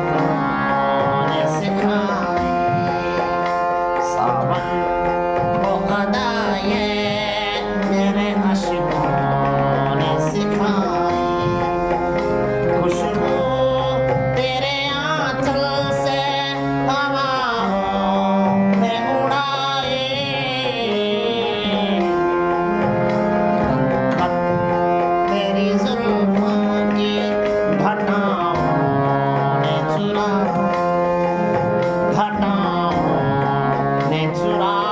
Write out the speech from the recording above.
ने सिखाई सावन को अदाए मेरे अशकों ने सिखाई खुशबू तेरे आंचल से हवाओं में उड़ाए रंगत तेरी जुल्फों की घटाओं ने चुराए घटाओं ने चुराए